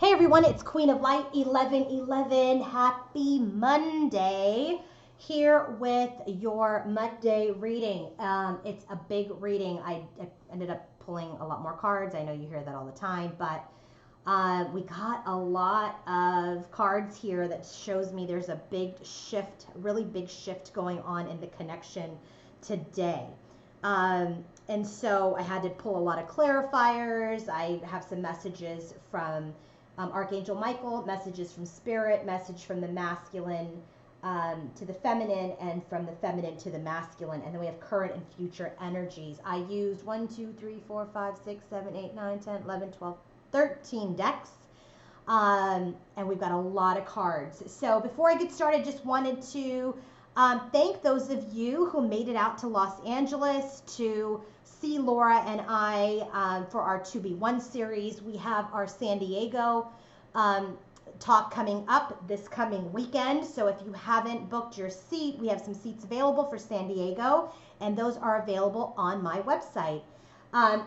Hey everyone, it's Queen of Light 1111. Happy Monday. Here with your Monday reading. It's a big reading. I ended up pulling a lot more cards. I know you hear that all the time, but we got a lot of cards here that shows me there's a big shift, really big shift going on in the connection today. And so I had to pull a lot of clarifiers. I have some messages from Archangel Michael, messages from Spirit, message from the masculine to the feminine, and from the feminine to the masculine. And then we have current and future energies. I used 1, 2, 3, 4, 5, 6, 7, 8, 9, 10, 11, 12, 13 decks. And we've got a lot of cards. So before I get started, just wanted to thank those of you who made it out to Los Angeles to see Laura and I for our 2B1 series. We have our San Diego talk coming up this coming weekend. So if you haven't booked your seat, we have some seats available for San Diego, and those are available on my website.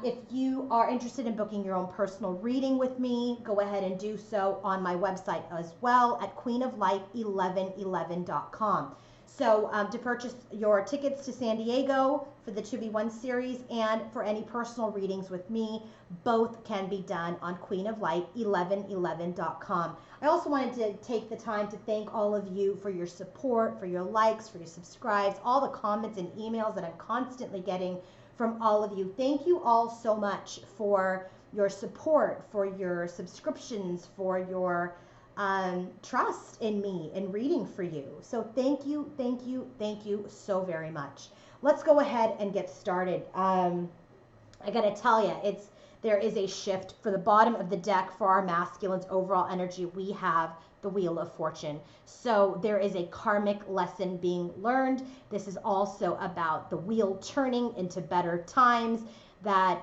If you are interested in booking your own personal reading with me, go ahead and do so on my website as well at queenoflight1111.com. So to purchase your tickets to San Diego for the 2B1 series and for any personal readings with me, both can be done on queenoflight1111.com. I also wanted to take the time to thank all of you for your support, for your likes, for your subscribes, all the comments and emails that I'm constantly getting from all of you. Thank you all so much for your support, for your subscriptions, for your trust in me and reading for you. So thank you, thank you, thank you so very much. Let's go ahead and get started. I gotta tell you, there is a shift. For the bottom of the deck for our masculine's overall energy, we have the Wheel of Fortune. So there is a karmic lesson being learned. This is also about the wheel turning into better times, that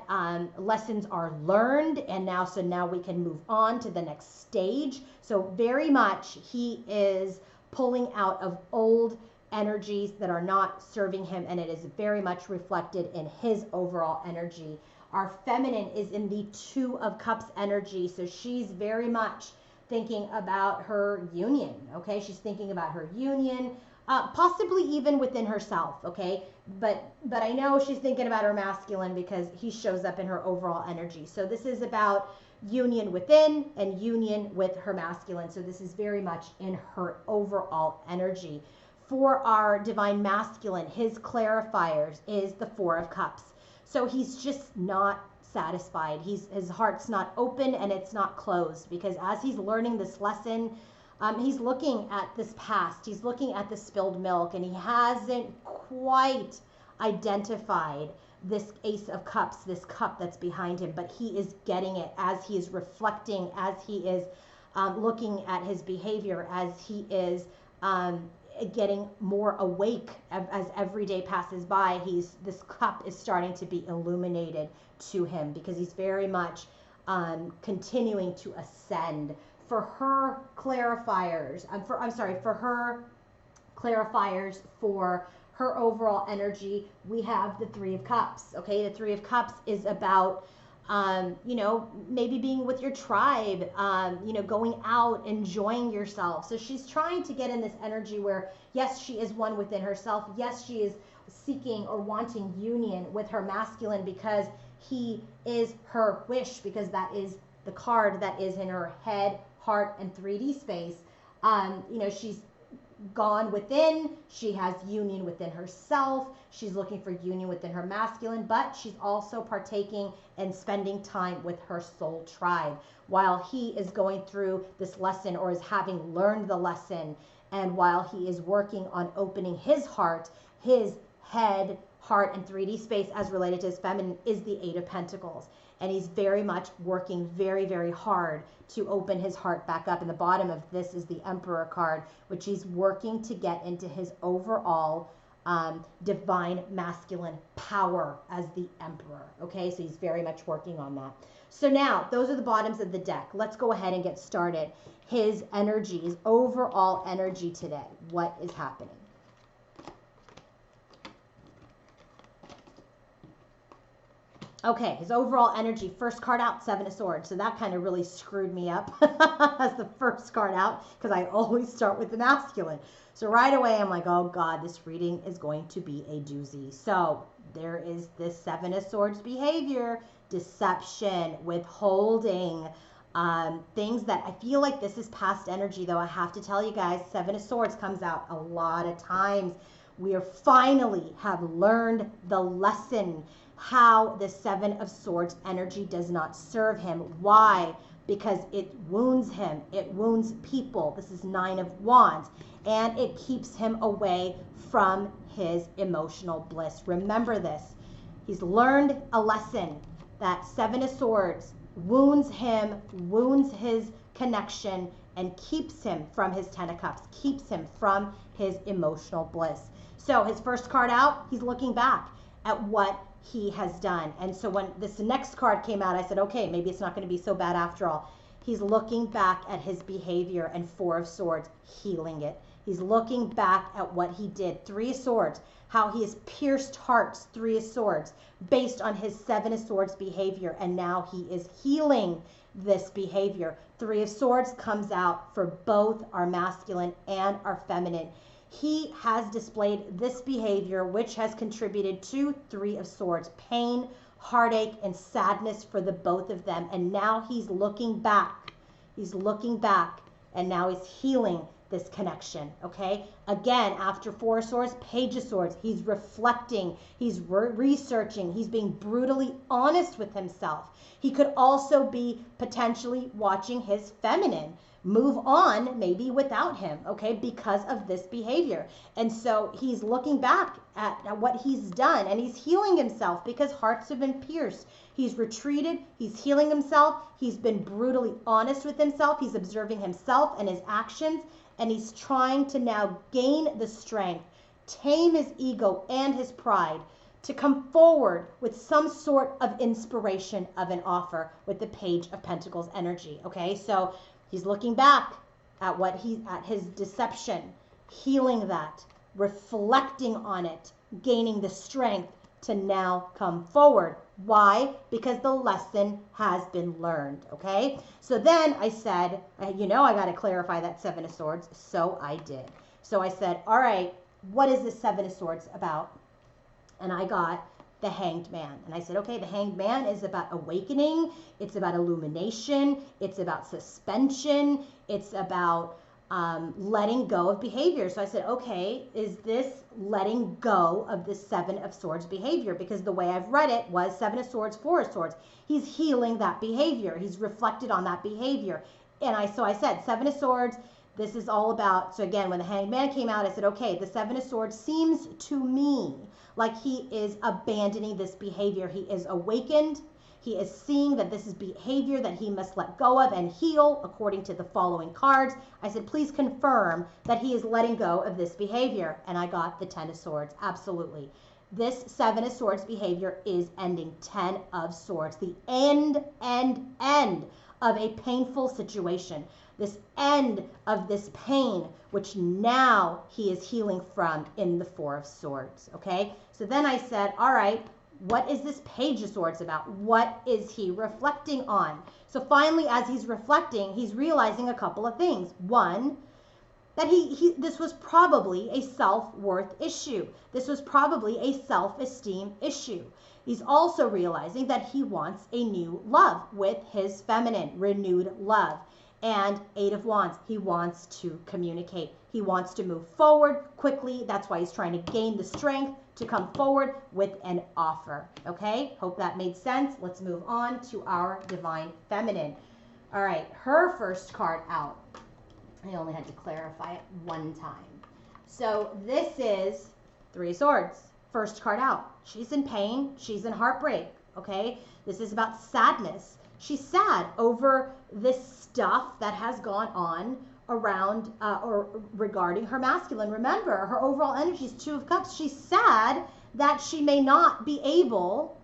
lessons are learned, and now we can move on to the next stage. So very much he is pulling out of old energies that are not serving him, and it is very much reflected in his overall energy. Our feminine is in the Two of Cups energy, so she's very much thinking about her union, okay? She's thinking about her union, possibly even within herself, okay? But I know she's thinking about her masculine because he shows up in her overall energy. So this is about union within and union with her masculine. So this is very much in her overall energy. For our divine masculine, his clarifiers is the Four of Cups. So he's just not satisfied. His heart's not open and it's not closed, because as he's learning this lesson, he's looking at this past, he's looking at the spilled milk, and he hasn't quite identified this Ace of Cups, this cup that's behind him, but he is getting it as he is reflecting, as he is looking at his behavior, as he is getting more awake as every day passes by. This cup is starting to be illuminated to him, because he's very much continuing to ascend. For her clarifiers, for her clarifiers for her overall energy, we have the Three of Cups. Okay, the Three of Cups is about maybe being with your tribe, going out, enjoying yourself. So she's trying to get in this energy where, yes, she is one within herself. Yes, she is seeking or wanting union with her masculine, because he is her wish, because that is the card that is in her head, heart, and 3D space. She's gone within, she has union within herself, she's looking for union within her masculine, but she's also partaking and spending time with her soul tribe while he is going through this lesson, or is having learned the lesson, and while he is working on opening his heart. His head, heart, and 3D space as related to his feminine is the Eight of Pentacles, and he's very much working very, very hard to open his heart back up. And the bottom of this is the Emperor card, which he's working to get into his overall divine masculine power as the Emperor. Okay, so he's very much working on that. So now, those are the bottoms of the deck. Let's go ahead and get started. His energy, his overall energy today. What is happening? Okay, his overall energy, first card out, Seven of Swords. So that kind of really screwed me up as the first card out, because I always start with the masculine. So right away, I'm like, oh God, this reading is going to be a doozy. So there is this Seven of Swords behavior, deception, withholding, things that I feel like this is past energy, though I have to tell you guys, Seven of Swords comes out a lot of times. We are finally have learned the lesson how the Seven of Swords energy does not serve him. Why? Because it wounds him. It wounds people. This is Nine of Wands. And it keeps him away from his emotional bliss. Remember this. He's learned a lesson that Seven of Swords wounds him, wounds his connection, and keeps him from his Ten of Cups, keeps him from his emotional bliss. So his first card out, he's looking back at what he has done. And so when this next card came out, I said, okay, maybe it's not going to be so bad after all. He's looking back at his behavior, and Four of Swords, healing it. He's looking back at what he did. Three of Swords, how he has pierced hearts, Three of Swords, based on his Seven of Swords behavior. And now he is healing this behavior. Three of Swords comes out for both our masculine and our feminine. He has displayed this behavior, which has contributed to Three of Swords, pain, heartache, and sadness for the both of them. And now he's looking back. He's looking back, and now he's healing this connection, okay? Again, after Four of Swords, Page of Swords, he's reflecting, he's researching, he's being brutally honest with himself. He could also be potentially watching his feminine move on, maybe without him, okay, because of this behavior. And so he's looking back at what he's done, and he's healing himself because hearts have been pierced. He's retreated, he's healing himself, he's been brutally honest with himself, he's observing himself and his actions, and he's trying to now gain the strength, tame his ego and his pride, to come forward with some sort of inspiration of an offer with the Page of Pentacles energy, okay? So he's looking back at at his deception, healing that, reflecting on it, gaining the strength to now come forward. Why? Because the lesson has been learned, okay? So then I said, you know, I got to clarify that Seven of Swords. So I did. So I said, all right, what is this Seven of Swords about? And I got the Hanged Man. And I said, okay, the Hanged Man is about awakening. It's about illumination. It's about suspension. It's about letting go of behavior. So I said, okay, is this letting go of the Seven of Swords behavior? Because the way I've read it was Seven of Swords, Four of Swords. He's healing that behavior. He's reflected on that behavior. And so I said, Seven of Swords, this is all about, so again, when the Hanged Man came out, I said, okay, the Seven of Swords seems to me like he is abandoning this behavior. He is awakened. He is seeing that this is behavior that he must let go of and heal according to the following cards. I said, please confirm that he is letting go of this behavior. And I got the Ten of Swords. Absolutely. This Seven of Swords behavior is ending. Ten of Swords. The end of a painful situation. This end of this pain, which now he is healing from in the Four of Swords. Okay? So then I said, all right, what is this Page of Swords about? What is he reflecting on? So finally, as he's reflecting, he's realizing a couple of things. One, that this was probably a self-worth issue. This was probably a self-esteem issue. He's also realizing that he wants a new love with his feminine, renewed love. And Eight of Wands, he wants to communicate. He wants to move forward quickly. That's why he's trying to gain the strength to come forward with an offer. Okay, hope that made sense. Let's move on to our Divine Feminine. All right, her first card out. I only had to clarify it one time. So this is Three of Swords. First card out. She's in pain. She's in heartbreak. Okay, this is about sadness. She's sad over this stuff that has gone on around or regarding her masculine. Remember, her overall energy is Two of Cups. She's sad that she may not be able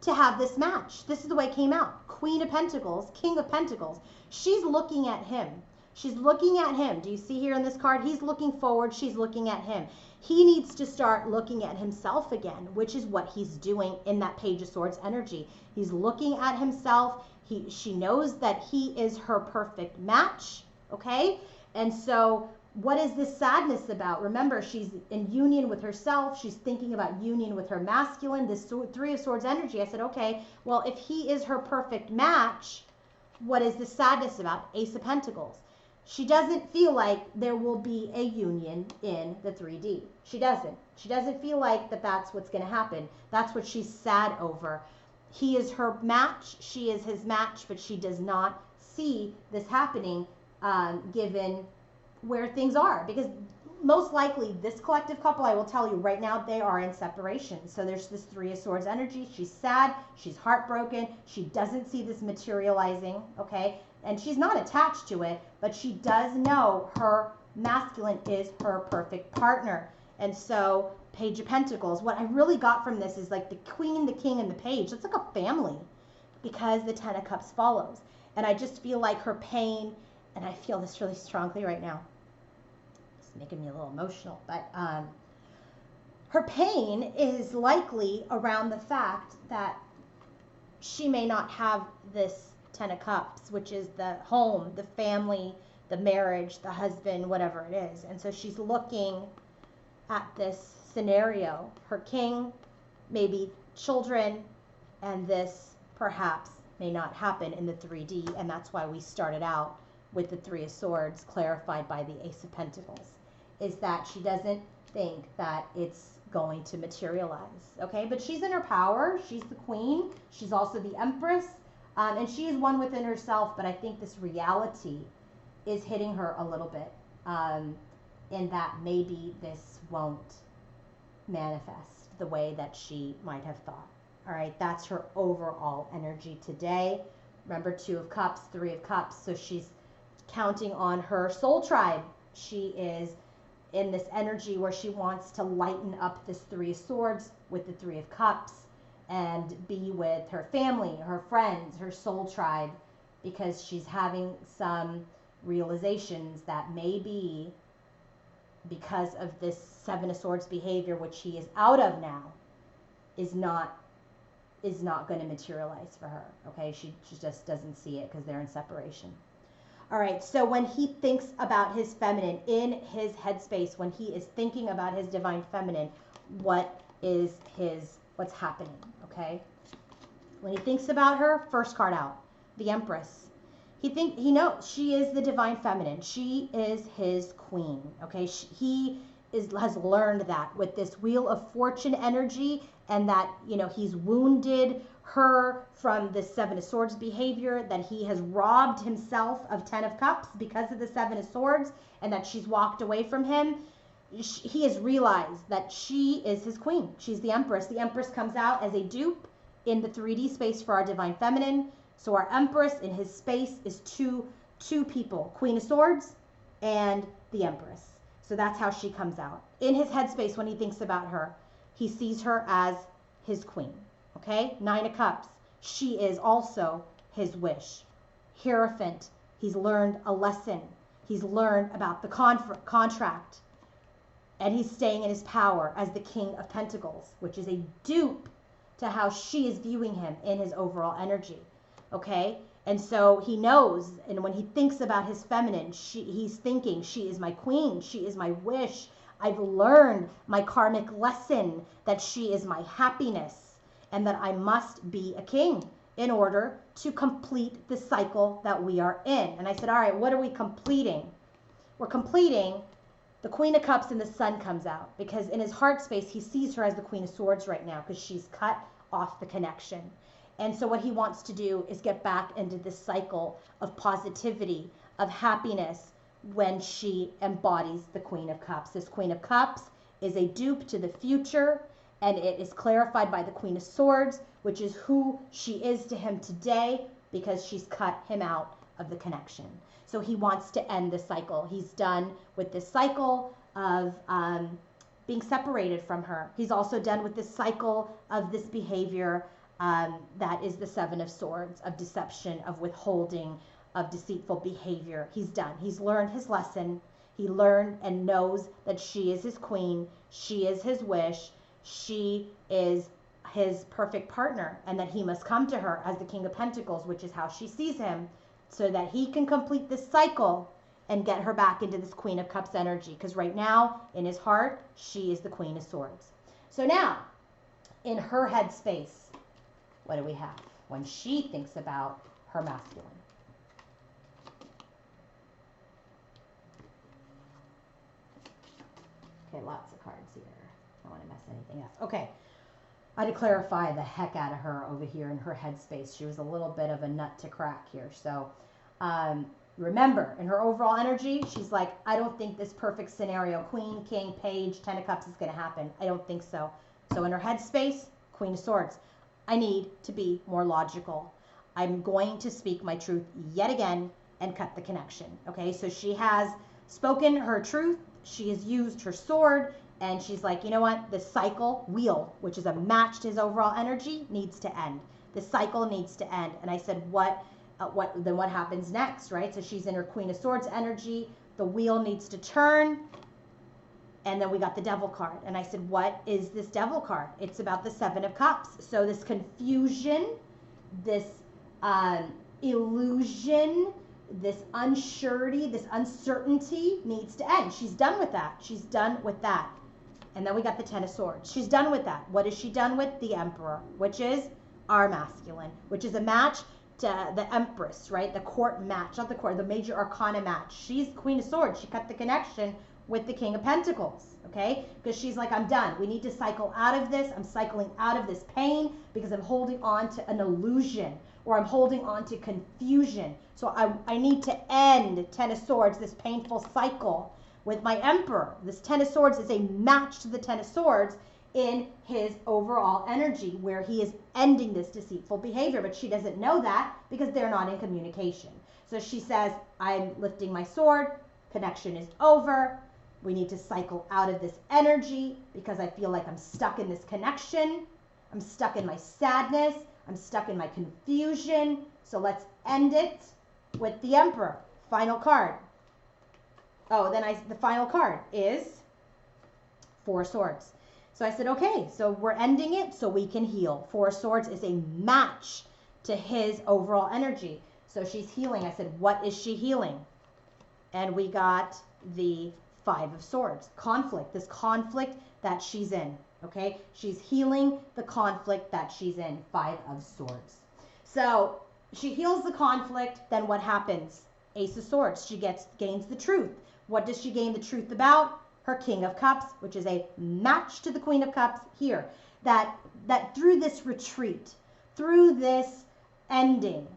to have this match. This is the way it came out. Queen of Pentacles, King of Pentacles. She's looking at him. She's looking at him. Do you see here in this card? He's looking forward. She's looking at him. He needs to start looking at himself again, which is what he's doing in that Page of Swords energy. He's looking at himself. She knows that he is her perfect match, okay? And so what is this sadness about? Remember, she's in union with herself. She's thinking about union with her masculine, this Three of Swords energy. I said, okay, well, if he is her perfect match, what is the sadness about? Ace of Pentacles. She doesn't feel like there will be a union in the 3D. She doesn't. She doesn't feel like that's what's going to happen. That's what she's sad over. He is her match. She is his match, but she does not see this happening given where things are. Because most likely this collective couple, I will tell you right now, they are in separation. So there's this Three of Swords energy. She's sad. She's heartbroken. She doesn't see this materializing, okay? And she's not attached to it, but she does know her masculine is her perfect partner. And so Page of Pentacles, what I really got from this is like the Queen, the King, and the Page. It's like a family because the Ten of Cups follows. And I just feel like her pain, and I feel this really strongly right now. It's making me a little emotional, but her pain is likely around the fact that she may not have this Ten of Cups, which is the home, the family, the marriage, the husband, whatever it is. And so she's looking at this scenario. Her king, maybe children, and this perhaps may not happen in the 3D. And that's why we started out with the Three of Swords clarified by the Ace of Pentacles, is that she doesn't think that it's going to materialize. Okay, but she's in her power. She's the queen. She's also the empress. And she is one within herself, but I think this reality is hitting her a little bit in that maybe this won't manifest the way that she might have thought. All right, that's her overall energy today. Remember, Two of Cups, Three of Cups, so she's counting on her soul tribe. She is in this energy where she wants to lighten up this Three of Swords with the Three of Cups and be with her family, her friends, her soul tribe, because she's having some realizations that maybe because of this Seven of Swords behavior, which he is out of now, is not going to materialize for her. Okay, she just doesn't see it because they're in separation. All right, so when he thinks about his feminine in his headspace, when he is thinking about his divine feminine, what's happening, okay? When he thinks about her, first card out, the Empress. He knows she is the divine feminine. She is his queen, okay? Has learned that with this Wheel of Fortune energy, and that, he's wounded her from the Seven of Swords behavior, that he has robbed himself of Ten of Cups because of the Seven of Swords, and that she's walked away from him. He has realized that she is his queen. She's the Empress. The Empress comes out as a dupe in the 3D space for our divine feminine. So our Empress in his space is two people, Queen of Swords and the Empress. So that's how she comes out. In his headspace, when he thinks about her, he sees her as his queen. Okay, Nine of Cups. She is also his wish. Hierophant. He's learned a lesson. He's learned about the contract. And he's staying in his power as the King of Pentacles, which is a dupe to how she is viewing him in his overall energy. Okay, and so he knows, and when he thinks about his feminine, he's thinking, she is my queen. She is my wish. I've learned my karmic lesson that she is my happiness, and that I must be a king in order to complete the cycle that we are in. And I said, all right, what are we completing? We're completing the Queen of Cups, and the Sun comes out, because in his heart space, he sees her as the Queen of Swords right now because she's cut off the connection. And so what he wants to do is get back into this cycle of positivity, of happiness, when she embodies the Queen of Cups. This Queen of Cups is a dupe to the future, and it is clarified by the Queen of Swords, which is who she is to him today, because she's cut him out of the connection. So he wants to end the cycle. He's done with this cycle of being separated from her. He's also done with this cycle of this behavior that is the Seven of Swords, of deception, of withholding, of deceitful behavior. He's done. He's learned his lesson. He learned and knows that she is his queen. She is his wish. She is his perfect partner, and that he must come to her as the King of Pentacles, which is how she sees him, so that he can complete this cycle and get her back into this Queen of Cups energy. Because right now, in his heart, she is the Queen of Swords. So now, in her headspace, what do we have when she thinks about her masculine? Okay, lots of cards here. I don't want to mess anything up. Okay. I had to clarify the heck out of her over here in her headspace. She was a little bit of a nut to crack here. So remember, in her overall energy, she's like, I don't think this perfect scenario, Queen, King, Page, Ten of Cups is going to happen. I don't think so. So in her headspace, Queen of Swords. I need to be more logical. I'm going to speak my truth yet again and cut the connection. Okay, so she has spoken her truth. She has used her sword. And she's like, you know what? The cycle wheel, which is a match to his overall energy, needs to end. The cycle needs to end. And I said, then what happens next, right? So she's in her Queen of Swords energy. The wheel needs to turn. And then we got the Devil card. And I said, what is this Devil card? It's about the Seven of Cups. So this confusion, this illusion, this unsurety, this uncertainty needs to end. She's done with that. She's done with that. And then we got the Ten of Swords. She's done with that. What is she done with? The Emperor, which is our masculine, which is a match to the Empress, right? The court match, not the court, the major arcana match. She's Queen of Swords. She cut the connection with the King of Pentacles, okay? Because she's like, I'm done. We need to cycle out of this. I'm cycling out of this pain because I'm holding on to an illusion, or I'm holding on to confusion. So I need to end, Ten of Swords, this painful cycle with my Emperor. This Ten of Swords is a match to the Ten of Swords in his overall energy, where he is ending this deceitful behavior. But she doesn't know that because they're not in communication. So she says, I'm lifting my sword. Connection is over. We need to cycle out of this energy because I feel like I'm stuck in this connection. I'm stuck in my sadness. I'm stuck in my confusion. So let's end it with the Emperor. Final card. Oh, then the final card is Four Swords. So I said, okay, so we're ending it so we can heal. Four Swords is a match to his overall energy. So she's healing. I said, what is she healing? And we got the Five of Swords. Conflict. This conflict that she's in. Okay? She's healing the conflict that she's in. Five of Swords. So she heals the conflict. Then what happens? Ace of Swords. She gains the truth. What does she gain the truth about? Her King of Cups, which is a match to the Queen of Cups here. That through this retreat, through this ending,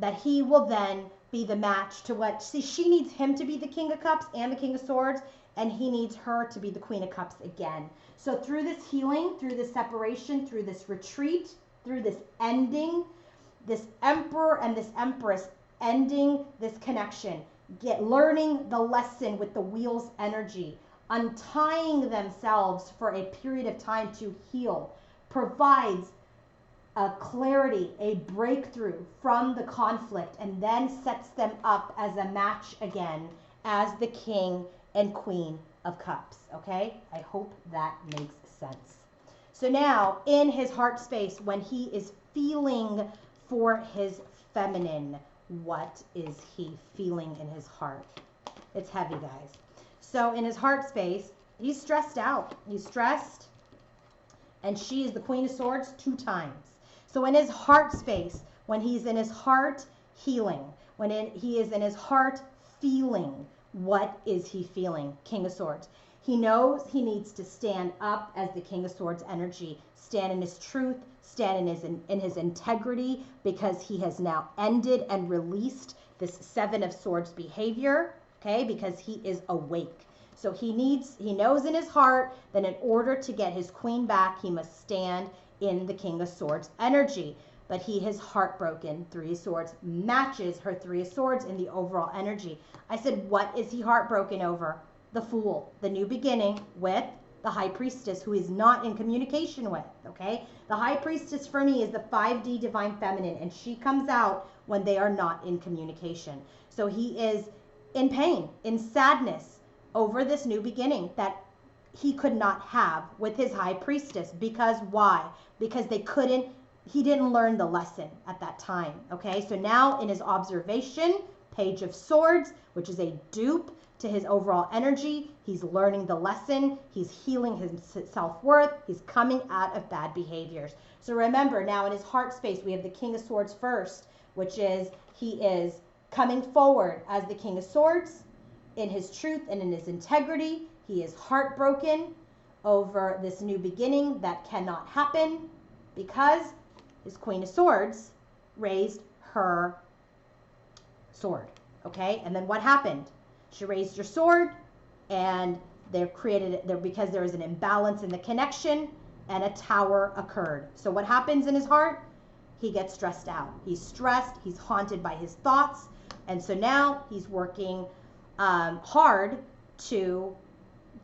that he will then be the match to what, see, she needs him to be the King of Cups and the King of Swords, and he needs her to be the Queen of Cups again. So through this healing, through this separation, through this retreat, through this ending, this Emperor and this Empress ending this connection, learning the lesson with the wheel's energy, untying themselves for a period of time to heal, provides a clarity, a breakthrough from the conflict, and then sets them up as a match again as the King and Queen of Cups. Okay? I hope that makes sense. So now, in his heart space, when he is feeling for his feminine, what is he feeling in his heart? It's heavy, guys. So in his heart space, he's stressed out. He's stressed, and she is the Queen of Swords 2 times. So in his heart space, when he's in his heart healing, he is in his heart feeling, what is he feeling? King of Swords. He knows he needs to stand up as the King of Swords energy, stand in his truth, stand in his integrity, because he has now ended and released this Seven of Swords behavior, okay, because he is awake. So he knows in his heart that in order to get his queen back, he must stand in the King of Swords energy. But he is heartbroken. 3 of Swords matches her 3 of Swords in the overall energy. I said, what is he heartbroken over? The Fool, the new beginning with the High Priestess, who is not in communication with, okay? The High Priestess for me is the 5D Divine Feminine, and she comes out when they are not in communication. So he is in pain, in sadness, over this new beginning that he could not have with his high priestess. Because why? Because he didn't learn the lesson at that time. Okay, so now in his observation, Page of Swords, which is a dupe to his overall energy, he's learning the lesson, he's healing his self-worth, he's coming out of bad behaviors. So remember, now in his heart space, we have the King of Swords first, which is he is coming forward as the King of Swords in his truth and in his integrity. He is heartbroken over this new beginning that cannot happen because his Queen of Swords raised her sword. Okay, and then what happened? She raised her sword, and because there was an imbalance in the connection, and a tower occurred. So what happens in his heart? He gets stressed out. He's stressed. He's haunted by his thoughts, and so now he's working hard to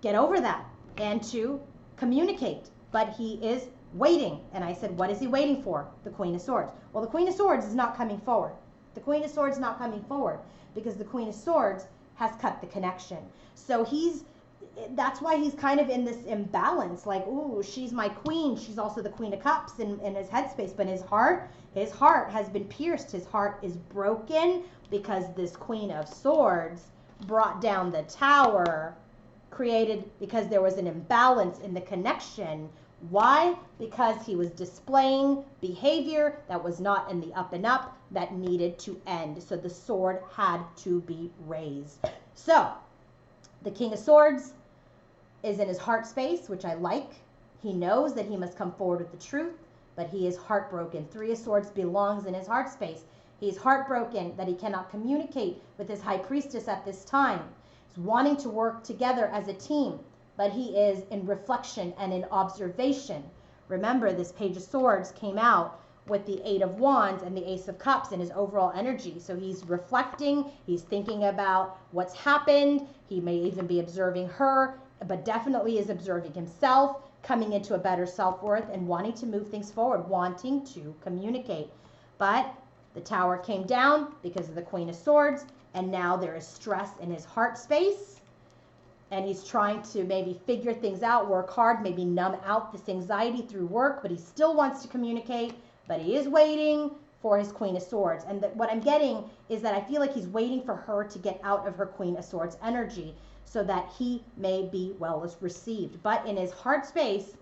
get over that and to communicate. But he is waiting. And I said, what is he waiting for? The Queen of Swords. Well, the Queen of Swords is not coming forward. The Queen of Swords is not coming forward because the Queen of Swords has cut the connection. So that's why he's kind of in this imbalance, like, ooh, she's my queen, she's also the Queen of Cups in his headspace, but his heart has been pierced. His heart is broken because this Queen of Swords brought down the tower, because there was an imbalance in the connection. Why? Because he was displaying behavior that was not in the up and up, that needed to end. So the sword had to be raised. So the King of Swords is in his heart space, which I like. He knows that he must come forward with the truth, but he is heartbroken. Three of Swords belongs in his heart space. He's heartbroken that he cannot communicate with his high priestess at this time. He's wanting to work together as a team, but he is in reflection and in observation. Remember, this Page of Swords came out with the Eight of Wands and the Ace of Cups in his overall energy. So he's reflecting, he's thinking about what's happened. He may even be observing her, but definitely is observing himself, coming into a better self-worth and wanting to move things forward, wanting to communicate. But the tower came down because of the Queen of Swords, and now there is stress in his heart space. And he's trying to maybe figure things out, work hard, maybe numb out this anxiety through work, but he still wants to communicate, but he is waiting for his Queen of Swords. And what I'm getting is that I feel like he's waiting for her to get out of her Queen of Swords energy so that he may be well received. But in his heart space,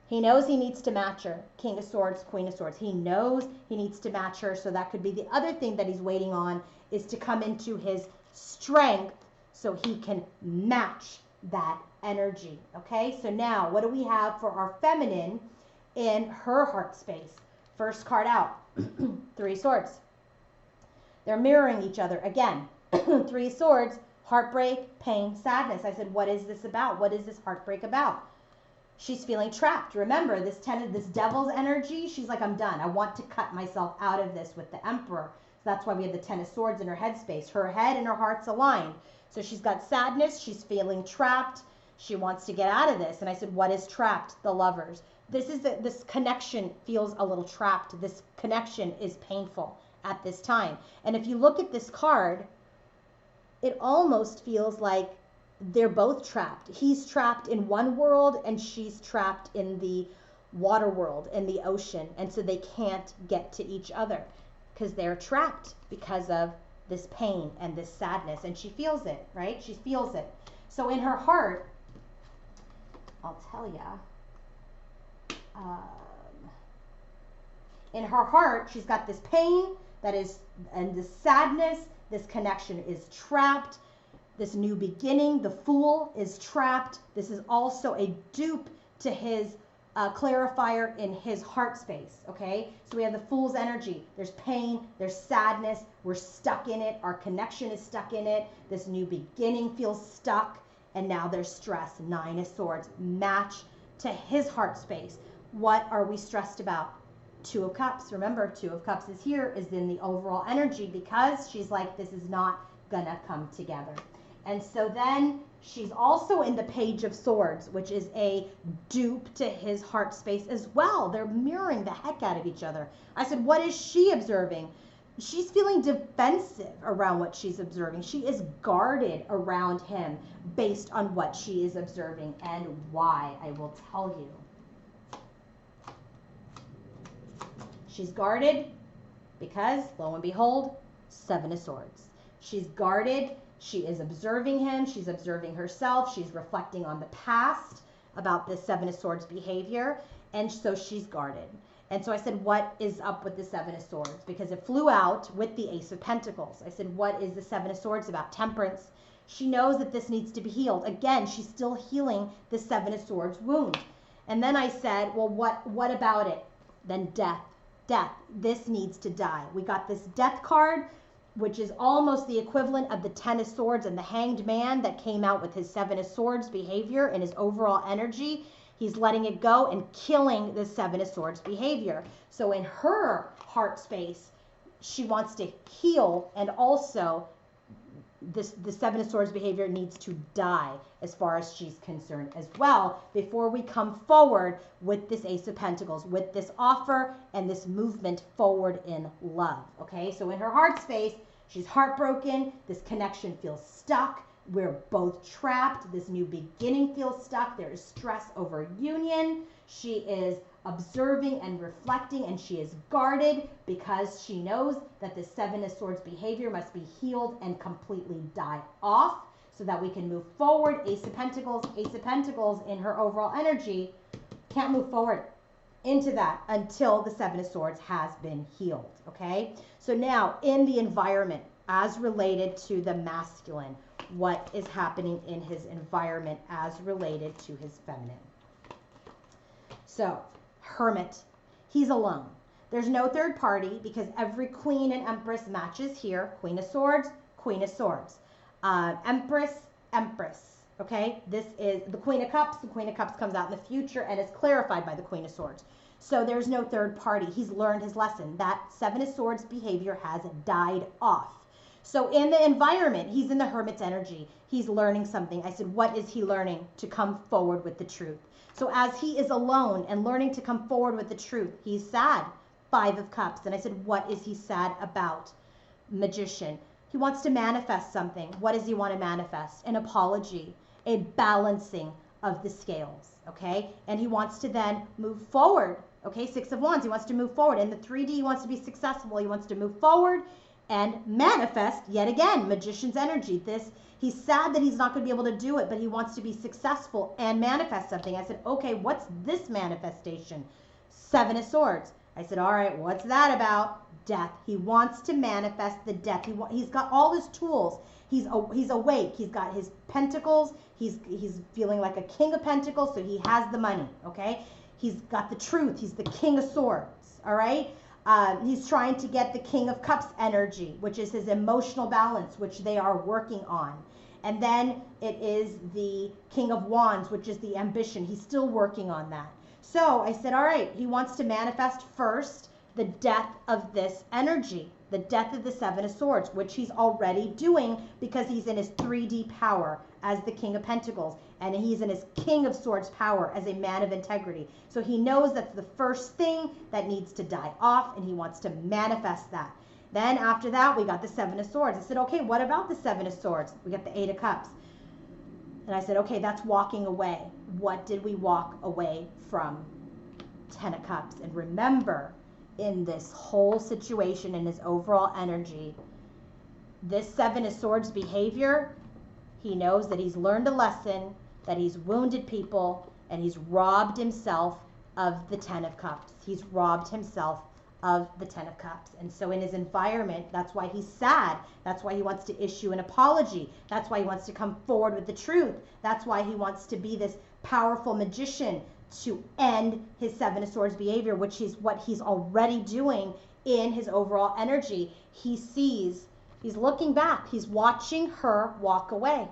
he knows he needs to match her. King of Swords, Queen of Swords. He knows he needs to match her. So that could be the other thing that he's waiting on, is to come into his strength so he can match that energy. Okay, so now what do we have for our feminine in her heart space? First card out, Three Swords. They're mirroring each other again. Three Swords, heartbreak, pain, sadness. I said, what is this about? What is this heartbreak about? She's feeling trapped. Remember, this devil's energy, she's like, I'm done. I want to cut myself out of this with the Emperor. So that's why we have the Ten of Swords in her headspace. Her head and her heart's aligned. So she's got sadness. She's feeling trapped. She wants to get out of this. And I said, what is trapped? The Lovers. This connection feels a little trapped. This connection is painful at this time. And if you look at this card, it almost feels like they're both trapped. He's trapped in one world and she's trapped in the water world, in the ocean. And so they can't get to each other because they're trapped because of this pain and this sadness. And she feels it, right? She feels it. So in her heart, I'll tell ya, in her heart, she's got this pain and this sadness. This connection is trapped. This new beginning, the Fool, is trapped. This is also a dupe to his clarifier in his heart space, okay? So we have the Fool's energy. There's pain, there's sadness. We're stuck in it. Our connection is stuck in it. This new beginning feels stuck. And now there's stress. Nine of Swords. Match to his heart space. What are we stressed about? Two of Cups. Remember, Two of Cups is here, is in the overall energy because she's like, this is not gonna come together. And so then she's also in the Page of Swords, which is a dupe to his heart space as well. They're mirroring the heck out of each other. I said, what is she observing? she's feeling defensive around what she's observing. She is guarded around him based on what she is observing. And why, I will tell you. She's guarded because, lo and behold, Seven of Swords. She's guarded. She is observing him. She's observing herself. She's reflecting on the past about the Seven of Swords behavior. And so she's guarded. And so I said, what is up with the Seven of Swords? Because it flew out with the Ace of Pentacles. I said, what is the Seven of Swords about? Temperance. She knows that this needs to be healed. Again, she's still healing the Seven of Swords wound. And then I said, well, what about it? Then death. Death. This needs to die. We got this death card, which is almost the equivalent of the Ten of Swords and the Hanged Man that came out with his Seven of Swords behavior and his overall energy. He's letting it go and killing the Seven of Swords behavior. So in her heart space, she wants to heal, and also the Seven of Swords behavior needs to die as far as she's concerned as well before we come forward with this Ace of Pentacles, with this offer and this movement forward in love. Okay, so in her heart space, she's heartbroken. This connection feels stuck. We're both trapped. This new beginning feels stuck. There is stress over union. She is observing and reflecting, and she is guarded because she knows that the Seven of Swords behavior must be healed and completely die off so that we can move forward. Ace of Pentacles in her overall energy can't move forward into that until the Seven of Swords has been healed. Okay, so now in the environment as related to the masculine, what is happening in his environment as related to his feminine? So Hermit, he's alone. There's no third party because every Queen and Empress matches here. Queen of Swords, Queen of Swords. Empress, Empress. Okay, this is the Queen of Cups. The Queen of Cups comes out in the future and is clarified by the Queen of Swords. So there's no third party. He's learned his lesson. That Seven of Swords behavior has died off. So in the environment, he's in the Hermit's energy. He's learning something. I said, what is he learning? To come forward with the truth. So as he is alone and learning to come forward with the truth, he's sad. Five of Cups. And I said, what is he sad about? Magician. He wants to manifest something. What does he want to manifest? An apology, a balancing of the scales. Okay. And he wants to then move forward. Okay. Six of Wands. He wants to move forward. In the 3D, he wants to be successful. He wants to move forward and manifest yet again. Magician's energy. He's sad that he's not going to be able to do it, but he wants to be successful and manifest something. I said, okay, what's this manifestation? Seven of Swords. I said, all right, what's that about? Death. He wants to manifest the death. He's got all his tools. He's awake. He's got his pentacles. He's feeling like a king of pentacles, so he has the money, okay? He's got the truth. He's the King of Swords, all right? He's trying to get the King of Cups energy, which is his emotional balance, which they are working on. And then it is the King of Wands, which is the ambition. He's still working on that. So I said, all right, he wants to manifest first the death of this energy, the death of the Seven of Swords, which he's already doing because he's in his 3D power as the King of Pentacles, and he's in his King of Swords power as a man of integrity. So he knows that's the first thing that needs to die off, and he wants to manifest that. Then after that, we got the Seven of Swords. I said, okay, what about the Seven of Swords? We got the Eight of Cups. And I said, okay, that's walking away. What did we walk away from? Ten of Cups. And remember, in this whole situation, in his overall energy, this Seven of Swords behavior, he knows that he's learned a lesson, that he's wounded people, and he's robbed himself of the Ten of Cups. He's robbed himself of the Ten of Cups. And so in his environment, that's why he's sad. That's why he wants to issue an apology. That's why he wants to come forward with the truth. That's why he wants to be this powerful magician to end his Seven of Swords behavior, which is what he's already doing in his overall energy. He sees, he's looking back. He's watching her walk away.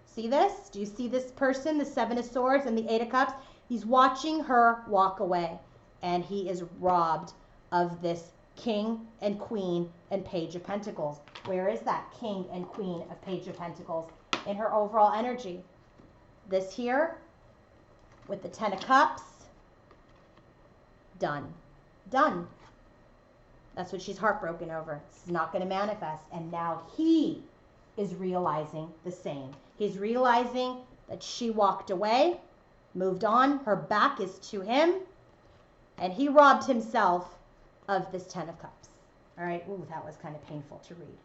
See this? Do you see this person, the Seven of Swords and the Eight of Cups? He's watching her walk away, and he is robbed of this King and Queen and Page of Pentacles. Where is that King and Queen of Page of Pentacles in her overall energy? This here with the Ten of Cups. Done. Done. That's what she's heartbroken over. It's not going to manifest. And now he is realizing the same. He's realizing that she walked away, moved on. Her back is to him. And he robbed himself of this 10 of Cups. All right. Ooh, that was kind of painful to read.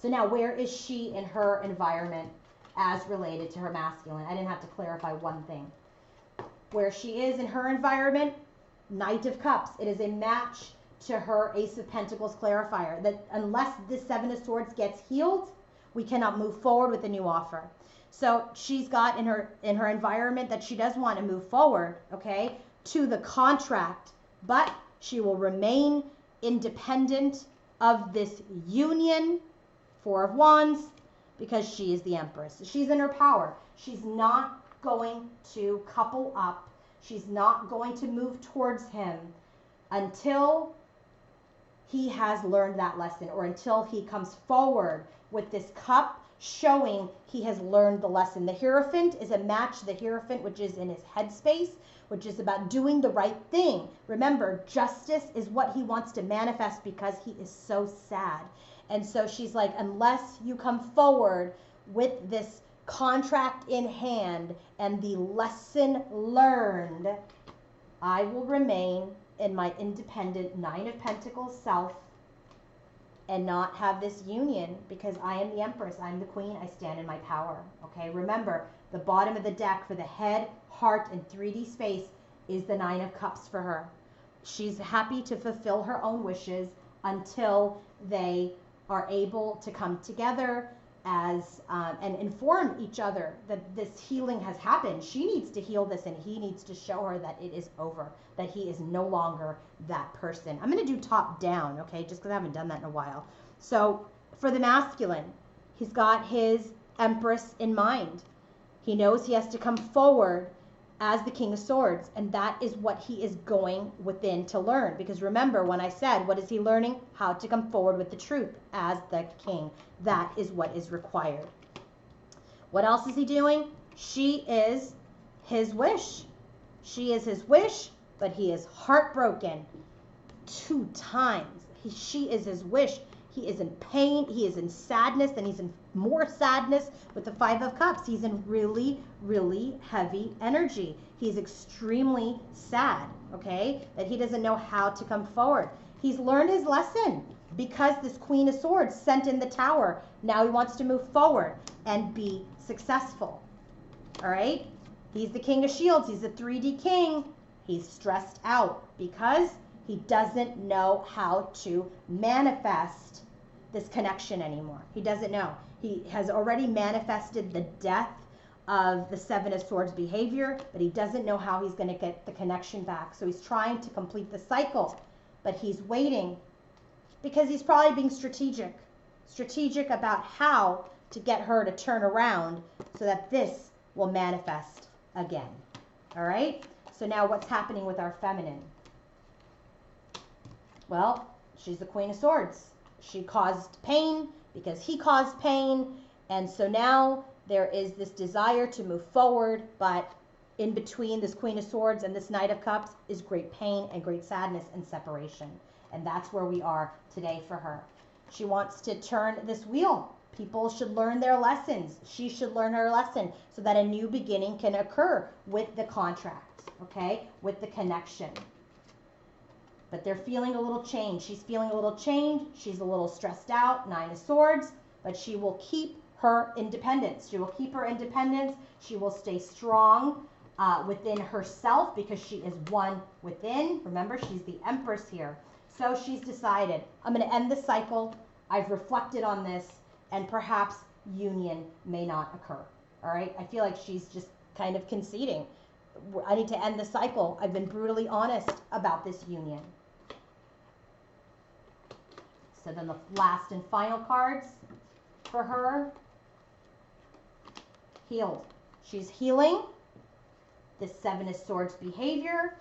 So now where is she in her environment as related to her masculine? I didn't have to clarify one thing. Where she is in her environment, Knight of Cups. It is a match to her Ace of Pentacles clarifier, that unless this 7 of Swords gets healed, we cannot move forward with a new offer. So she's got in her environment that she does want to move forward, okay, to the contract, but she will remain independent of this union, 4 of Wands, because she is the Empress. She's in her power. She's not going to couple up. She's not going to move towards him until he has learned that lesson, or until he comes forward with this cup showing he has learned the lesson. The Hierophant is a match to the Hierophant, which is in his headspace, which is about doing the right thing. Remember, justice is what he wants to manifest because he is so sad. And so she's like, unless you come forward with this contract in hand and the lesson learned, I will remain in my independent 9 of Pentacles self and not have this union, because I am the Empress. I'm the Queen. I stand in my power. Okay, remember, the bottom of the deck for the head, heart, and 3D space is the 9 of Cups for her. She's happy to fulfill her own wishes until they are able to come together as and inform each other that this healing has happened. She needs to heal this, and he needs to show her that it is over, that he is no longer that person. I'm going to do top down, okay, just because I haven't done that in a while. So for the masculine, he's got his Empress in mind. He knows he has to come forward as the King of Swords, and that is what he is going within to learn. Because remember, when I said, what is he learning? How to come forward with the truth as the king. That is what is required. What else is he doing? She is his wish. She is his wish, but he is heartbroken 2 times. She is his wish. He is in pain. He is in sadness, and he's in more sadness with the 5 of Cups. He's in really, really heavy energy. He's extremely sad, okay, that he doesn't know how to come forward. He's learned his lesson because this Queen of Swords sent in the Tower. Now he wants to move forward and be successful, all right? He's the King of Shields. He's a 3D king. He's stressed out because he doesn't know how to manifest this connection anymore. He doesn't know. He has already manifested the death of the 7 of Swords behavior, but he doesn't know how he's going to get the connection back. So he's trying to complete the cycle, but he's waiting because he's probably being strategic about how to get her to turn around so that this will manifest again. All right? So now what's happening with our feminine? Well, she's the Queen of Swords. She caused pain because he caused pain. And so now there is this desire to move forward, but in between this Queen of Swords and this Knight of Cups is great pain and great sadness and separation. And that's where we are today for her. She wants to turn this wheel. People should learn their lessons. She should learn her lesson so that a new beginning can occur with the contract, okay, with the connection. But they're feeling a little change. She's feeling a little change. She's a little stressed out, 9 of Swords, but she will keep her independence. She will keep her independence. She will stay strong within herself because she is one within. Remember, she's the Empress here. So she's decided, I'm going to end the cycle. I've reflected on this, and perhaps union may not occur. All right? I feel like she's just kind of conceding. I need to end the cycle. I've been brutally honest about this union. So then the last and final cards for her. Healed. She's healing the 7 of Swords behavior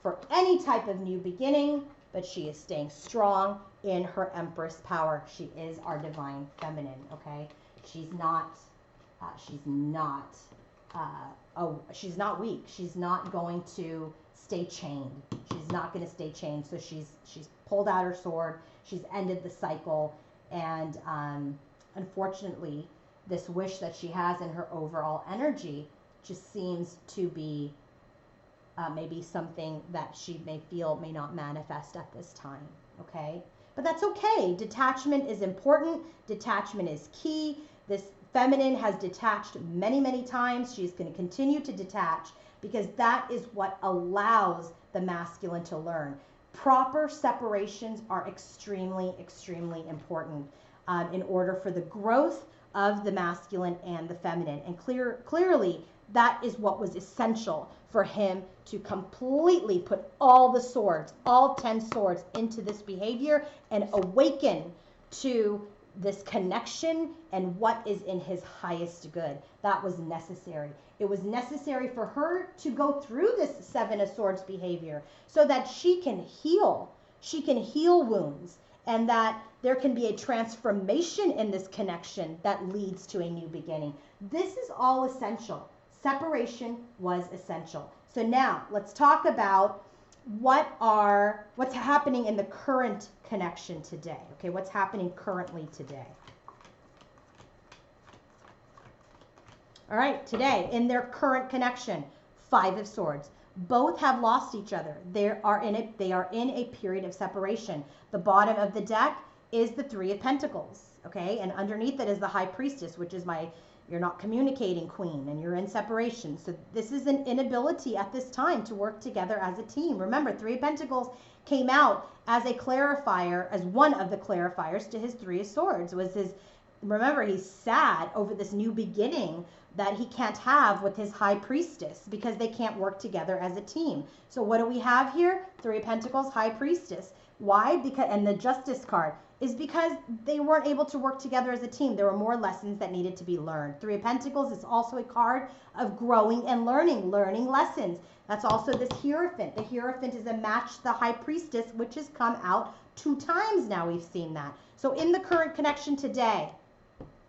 for any type of new beginning, but she is staying strong in her Empress power. She is our divine feminine, okay? She's not weak. She's not going to stay chained. She's not going to stay chained. So she's pulled out her sword. She's ended the cycle. And unfortunately, this wish that she has in her overall energy just seems to be maybe something that she may feel may not manifest at this time. Okay? But that's okay. Detachment is important. Detachment is key. This feminine has detached many, many times. She's going to continue to detach because that is what allows the masculine to learn. Proper separations are extremely, extremely important in order for the growth of the masculine and the feminine. And clearly, that is what was essential for him to completely put all the swords, all 10 swords, into this behavior and awaken to this connection and what is in his highest good. That was necessary. It was necessary for her to go through this 7 of Swords behavior so that she can heal. She can heal wounds, and that there can be a transformation in this connection that leads to a new beginning. This is all essential. Separation was essential. So now let's talk about what's happening in the current connection today. Okay, what's happening currently today. All right, today in their current connection, 5 of Swords. Both have lost each other. They are in a period of separation. The bottom of the deck is the 3 of Pentacles. Okay, and underneath it is the High Priestess, which is you're not communicating queen, and you're in separation. So this is an inability at this time to work together as a team. Remember, 3 of Pentacles came out as a clarifier, as one of the clarifiers to his 3 of Swords. Remember, he's sad over this new beginning that he can't have with his High Priestess because they can't work together as a team. So what do we have here? 3 of Pentacles, High Priestess. Why? And the Justice card is because they weren't able to work together as a team. There were more lessons that needed to be learned. 3 of Pentacles is also a card of growing and learning lessons. That's also this Hierophant. The Hierophant is a match to the High Priestess, which has come out 2 times now. We've seen that. So in the current connection today,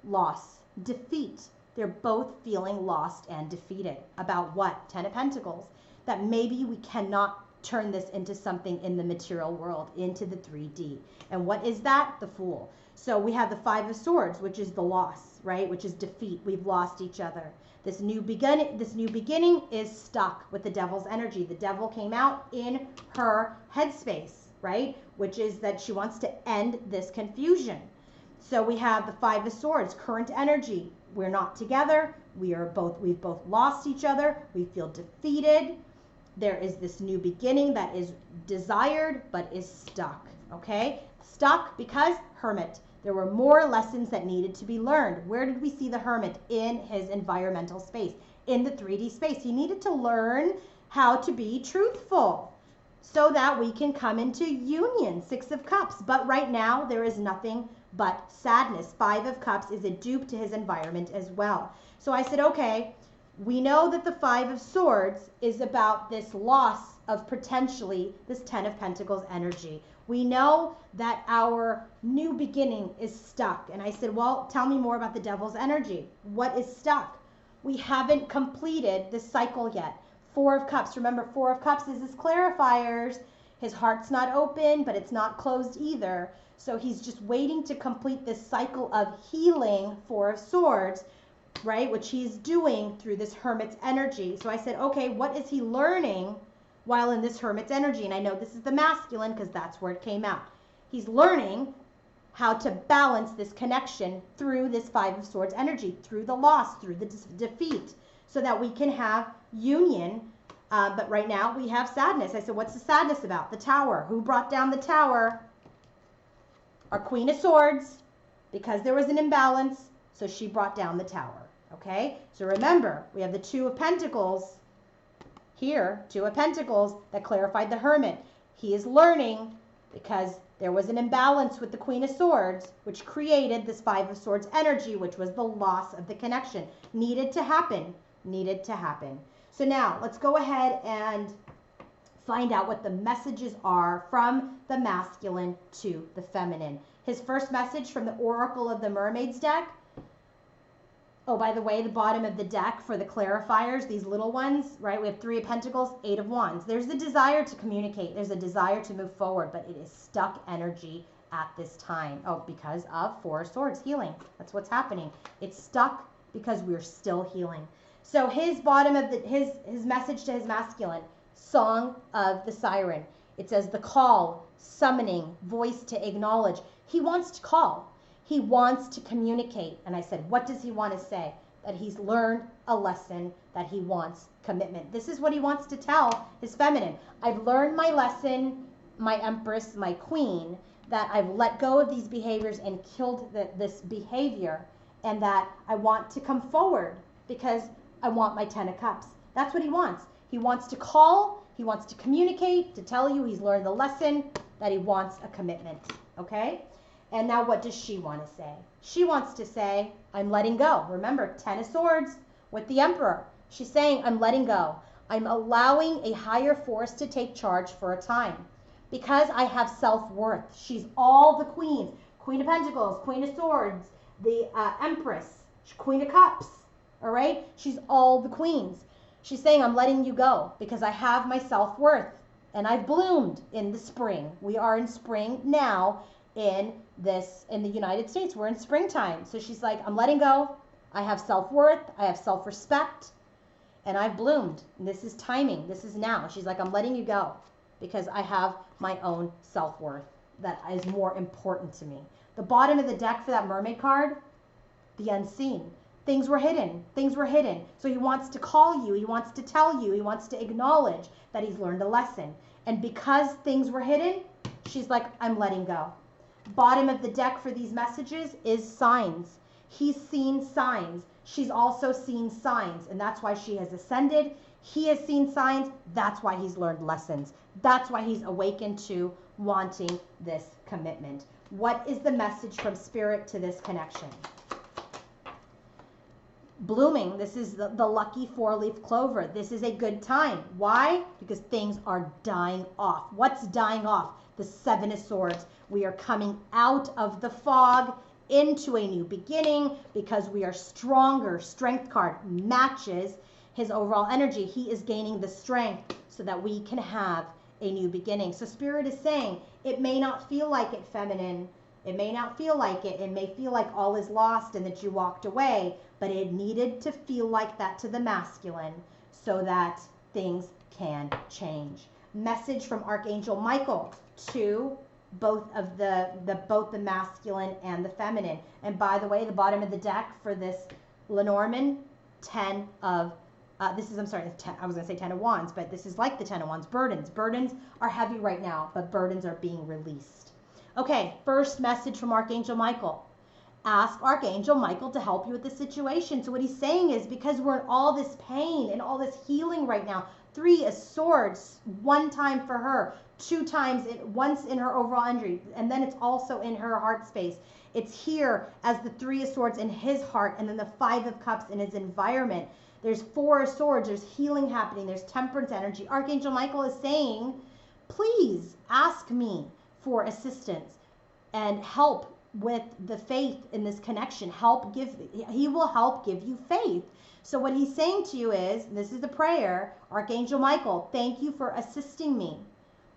loss, defeat. They're both feeling lost and defeated. About what? 10 of Pentacles. That maybe we cannot turn this into something in the material world, into the 3D. And what is that? The Fool. So we have the 5 of Swords, which is the loss, right? Which is defeat. We've lost each other. This new beginning is stuck with the Devil's energy. The Devil came out in her headspace, right? Which is that she wants to end this confusion. So we have the 5 of Swords, current energy. We're not together. We've both lost each other. We feel defeated. There is this new beginning that is desired but is stuck. Okay? Stuck because Hermit. There were more lessons that needed to be learned. Where did we see the Hermit? In his environmental space, in the 3D space. He needed to learn how to be truthful so that we can come into union. 6 of Cups. But right now there is nothing but sadness. 5 of Cups is a dupe to his environment as well. So I said, okay, we know that the 5 of Swords is about this loss of potentially this 10 of Pentacles energy. We know that our new beginning is stuck. And I said, well, tell me more about the Devil's energy. What is stuck? We haven't completed the cycle yet. 4 of Cups. Remember, 4 of Cups is his clarifiers. His heart's not open, but it's not closed either. So he's just waiting to complete this cycle of healing, 4 of Swords, right? Which he's doing through this Hermit's energy. So I said, okay, what is he learning while in this Hermit's energy? And I know this is the masculine because that's where it came out. He's learning how to balance this connection through this 5 of Swords energy, through the loss, through the defeat, so that we can have union. But right now we have sadness. I said, what's the sadness about? The Tower. Who brought down the Tower? Our Queen of Swords, because there was an imbalance, so she brought down the Tower. Okay? So remember, we have the 2 of Pentacles here, 2 of Pentacles, that clarified the Hermit. He is learning because there was an imbalance with the Queen of Swords, which created this 5 of Swords energy, which was the loss of the connection. Needed to happen. Needed to happen. So now, let's go ahead and find out what the messages are from the masculine to the feminine. His first message from the Oracle of the Mermaids deck Oh, by the way, the bottom of the deck for the clarifiers, these little ones, right? We have 3 of Pentacles, 8 of Wands. There's a desire to communicate. There's a desire to move forward, but it is stuck energy at this time. Oh, because of 4 of Swords, healing. That's what's happening. It's stuck because we're still healing. So his bottom of the, his message to his masculine, Song of the Siren. It says the call, summoning, voice to acknowledge. He wants to call. He wants to communicate. And I said, what does he want to say? That he's learned a lesson, that he wants commitment. This is what he wants to tell his feminine. I've learned my lesson, my empress, my queen, that I've let go of these behaviors and killed this behavior, and that I want to come forward because I want my 10 of Cups. That's what he wants. He wants to call, he wants to communicate, to tell you he's learned the lesson, that he wants a commitment, okay? And now what does she want to say? She wants to say, I'm letting go. Remember, 10 of Swords with the Emperor. She's saying, I'm letting go. I'm allowing a higher force to take charge for a time because I have self-worth. She's all the queens. Queen of Pentacles, Queen of Swords, the Empress, Queen of Cups, all right? She's all the queens. She's saying, I'm letting you go because I have my self-worth and I've bloomed in the spring. We are in spring now. In the United States, we're in springtime. So she's like, I'm letting go. I have self-worth. I have self-respect. And I've bloomed. And this is timing. This is now. She's like, I'm letting you go because I have my own self-worth that is more important to me. The bottom of the deck for that mermaid card, the unseen. Things were hidden. Things were hidden. So he wants to call you. He wants to tell you. He wants to acknowledge that he's learned a lesson. And because things were hidden, she's like, I'm letting go. Bottom of the deck for these messages is signs. He's seen signs. She's also seen signs, and that's why she has ascended. He has seen signs. That's why he's learned lessons. That's why he's awakened to wanting this commitment. What is the message from Spirit to this connection? Blooming. This is the lucky 4-leaf clover. This is a good time. Why? Because things are dying off. What's dying off? The 7 of Swords. We are coming out of the fog into a new beginning because we are stronger. Strength card matches his overall energy. He is gaining the strength so that we can have a new beginning. So Spirit is saying, it may not feel like it, feminine. It may not feel like it. It may feel like all is lost and that you walked away, but it needed to feel like that to the masculine so that things can change. Message from Archangel Michael to both the masculine and the feminine. And by the way, the bottom of the deck for this Lenormand, 10 of I was going to say 10 of Wands, but this is like the 10 of Wands. Burdens are heavy right now, but burdens are being released. Okay, first message from Archangel Michael. Ask Archangel Michael to help you with the situation. So what he's saying is, because we're in all this pain and all this healing right now, 3 of Swords, 1 time for her, 2 times, once in her overall energy, and then it's also in her heart space. It's here as the 3 of Swords in his heart, and then the 5 of Cups in his environment. There's 4 of Swords, there's healing happening, there's temperance energy. Archangel Michael is saying, please ask me for assistance and help with the faith in this connection. He will help give you faith. So what he's saying to you is, this is the prayer, Archangel Michael, thank you for assisting me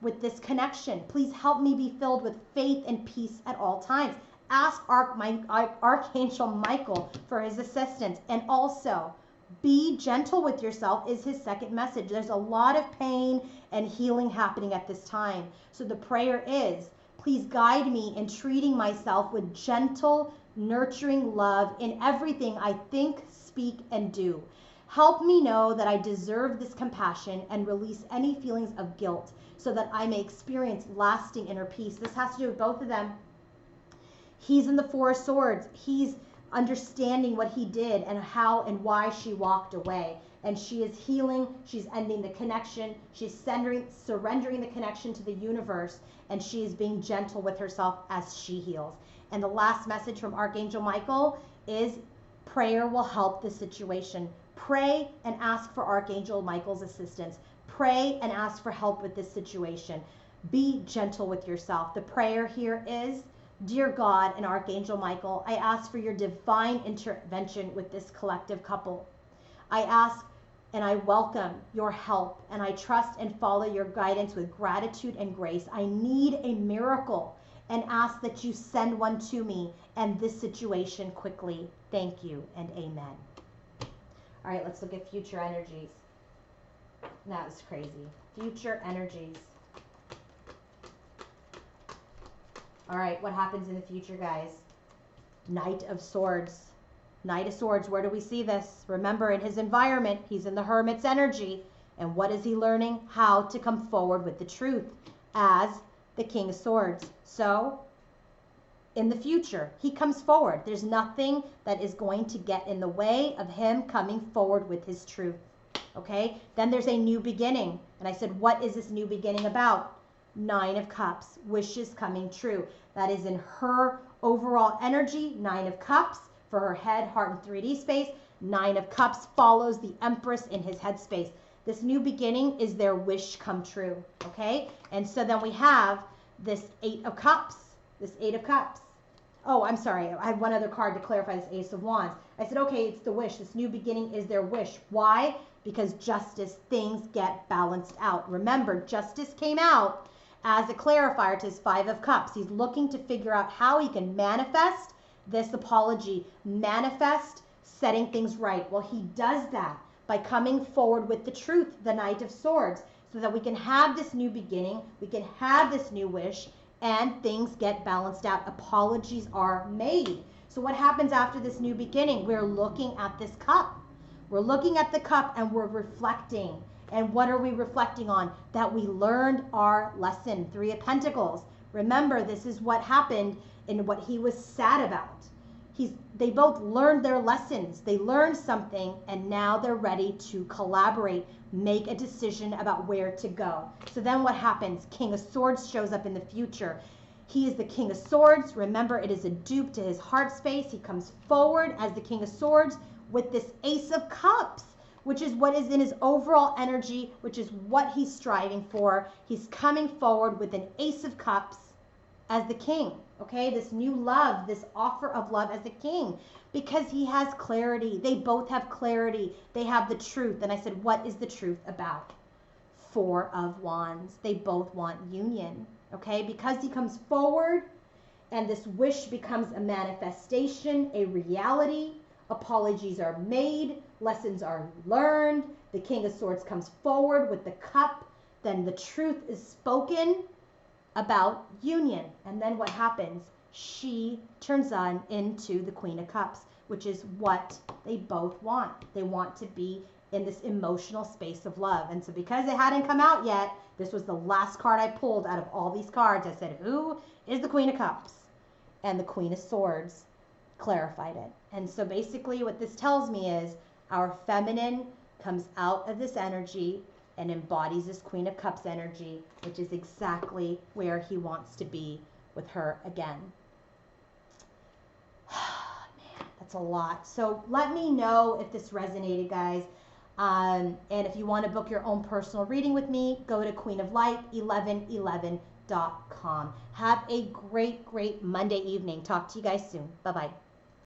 with this connection. Please help me be filled with faith and peace at all times. Ask Archangel Michael for his assistance. And also, be gentle with yourself is his second message. There's a lot of pain and healing happening at this time. So the prayer is, please guide me in treating myself with gentle, nurturing love in everything I think, speak, and do. Help me know that I deserve this compassion and release any feelings of guilt so that I may experience lasting inner peace. This has to do with both of them. He's in the 4 of Swords. He's understanding what he did and how and why she walked away. And she is healing. She's ending the connection. She's surrendering the connection to the universe. And she is being gentle with herself as she heals. And the last message from Archangel Michael is prayer will help the situation. Pray and ask for Archangel Michael's assistance. Pray and ask for help with this situation. Be gentle with yourself. The prayer here is, Dear God and Archangel Michael, I ask for your divine intervention with this collective couple. I ask and I welcome your help, and I trust and follow your guidance with gratitude and grace. I need a miracle and ask that you send one to me and this situation quickly. Thank you and amen. All right, let's look at future energies. That was crazy. Future energies. All right, what happens in the future, guys? Knight of Swords. Knight of Swords, where do we see this? Remember, in his environment, he's in the Hermit's energy. And what is he learning? How to come forward with the truth as the King of Swords. So, in the future, he comes forward. There's nothing that is going to get in the way of him coming forward with his truth. Okay? Then there's a new beginning. And I said, what is this new beginning about? 9 of Cups, wishes coming true. That is in her overall energy, 9 of Cups. For her head, heart, and 3D space, 9 of Cups follows the Empress in his head space. This new beginning is their wish come true, okay? And so then we have this 8 of Cups, this 8 of Cups. Oh, I'm sorry, I had one other card to clarify this Ace of Wands. I said, okay, it's the wish. This new beginning is their wish. Why? Because justice, things get balanced out. Remember, justice came out as a clarifier to his 5 of Cups. He's looking to figure out how he can manifest this apology, manifest setting things right. Well, he does that by coming forward with the truth, the Knight of Swords, so that we can have this new beginning, we can have this new wish, and things get balanced out. Apologies are made. So what happens after this new beginning? We're looking at this cup. We're looking at the cup and we're reflecting. And what are we reflecting on? That we learned our lesson. 3 of Pentacles. Remember, this is what happened in what he was sad about. They both learned their lessons. They learned something, and now they're ready to collaborate, make a decision about where to go. So then what happens? King of Swords shows up in the future. He is the King of Swords. Remember, it is a dupe to his heart space. He comes forward as the King of Swords with this Ace of Cups, which is what is in his overall energy, which is what he's striving for. He's coming forward with an Ace of Cups as the king, okay? This new love, this offer of love as the king, because he has clarity. They both have clarity. They have the truth. And I said, what is the truth about? 4 of Wands. They both want union, okay? Because he comes forward and this wish becomes a manifestation, a reality. Apologies are made. Lessons are learned. The King of Swords comes forward with the cup. Then the truth is spoken about union. And then what happens? She turns on into the Queen of Cups, which is what they both want. They want to be in this emotional space of love. And so because it hadn't come out yet, this was the last card I pulled out of all these cards. I said, who is the Queen of Cups? And the Queen of Swords clarified it. And so basically what this tells me is our feminine comes out of this energy and embodies this Queen of Cups energy, which is exactly where he wants to be with her again. Man, that's a lot. So let me know if this resonated, guys. And if you want to book your own personal reading with me, go to queenoflight1111.com. Have a great, great Monday evening. Talk to you guys soon. Bye-bye.